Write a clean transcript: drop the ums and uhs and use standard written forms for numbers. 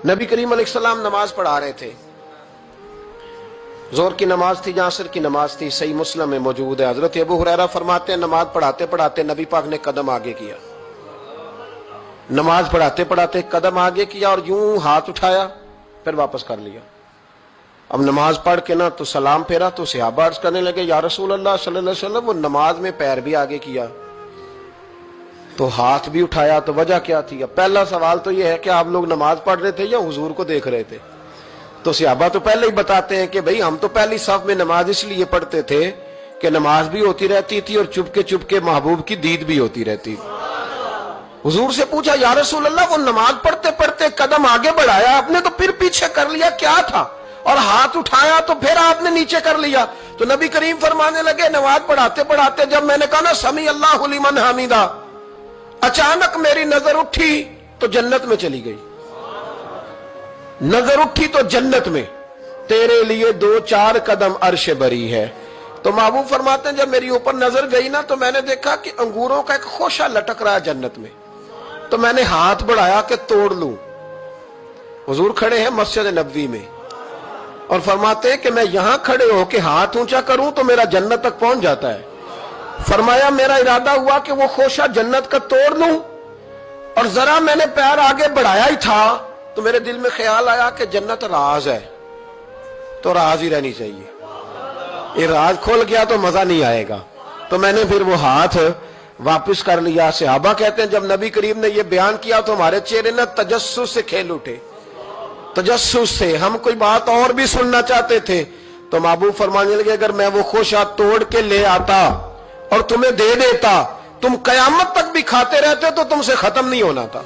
نبی کریم علیہ السلام نماز پڑھا رہے تھے، ظہر کی نماز تھی یا عصر کی نماز تھی، صحیح مسلم میں موجود ہے۔ حضرت ابو ہریرہ فرماتے ہیں نماز پڑھاتے پڑھاتے نبی پاک نے قدم آگے کیا، نماز پڑھاتے پڑھاتے قدم آگے کیا اور یوں ہاتھ اٹھایا پھر واپس کر لیا۔ اب نماز پڑھ کے نا تو سلام پھیرا تو صحابہ عرض کرنے لگے یا رسول اللہ صلی اللہ علیہ وسلم وہ نماز میں پیر بھی آگے کیا تو ہاتھ بھی اٹھایا، تو وجہ کیا تھی؟ اب پہلا سوال تو یہ ہے کہ آپ لوگ نماز پڑھ رہے تھے یا حضور کو دیکھ رہے تھے؟ تو صحابہ تو پہلے ہی بتاتے ہیں کہ بھئی ہم تو پہلی صف میں نماز اس لیے پڑھتے تھے کہ نماز بھی ہوتی رہتی تھی اور چپ کے محبوب کی دید بھی ہوتی رہتی تھی۔ حضور سے پوچھا یا رسول اللہ وہ نماز پڑھتے پڑھتے قدم آگے بڑھایا آپ نے تو پھر پیچھے کر لیا، کیا تھا؟ اور ہاتھ اٹھایا تو پھر آپ نے نیچے کر لیا۔ تو نبی کریم فرمانے لگے نماز پڑھاتے پڑھاتے جب میں نے کہا نا سمی اللہ لمن حمیدہ، اچانک میری نظر اٹھی تو جنت میں چلی گئی، نظر اٹھی تو جنت میں، تیرے لیے 2-4 قدم عرش بری ہے۔ تو محبوب فرماتے ہیں جب میری اوپر نظر گئی نا تو میں نے دیکھا کہ انگوروں کا ایک خوشہ لٹک رہا ہے جنت میں، تو میں نے ہاتھ بڑھایا کہ توڑ لوں۔ حضور کھڑے ہیں مسجد نبوی میں اور فرماتے ہیں کہ میں یہاں کھڑے ہو کے ہاتھ اونچا کروں تو میرا جنت تک پہنچ جاتا ہے۔ فرمایا میرا ارادہ ہوا کہ وہ خوشہ جنت کا توڑ لوں، اور ذرا میں نے پیر آگے بڑھایا ہی تھا تو میرے دل میں خیال آیا کہ جنت راز ہے تو راز ہی رہنی چاہیے، یہ راز کھول گیا تو مزہ نہیں آئے گا، تو میں نے پھر وہ ہاتھ واپس کر لیا۔ صحابہ کہتے ہیں جب نبی کریم نے یہ بیان کیا تو ہمارے چہرے نہ تجسس سے کھیل اٹھے، تجسس سے ہم کوئی بات اور بھی سننا چاہتے تھے۔ تو محبوب فرمانے لگے اگر میں وہ خوشہ توڑ کے لے آتا اور تمہیں دے دیتا تم قیامت تک بھی کھاتے رہتے تو تم سے ختم نہیں ہونا تھا۔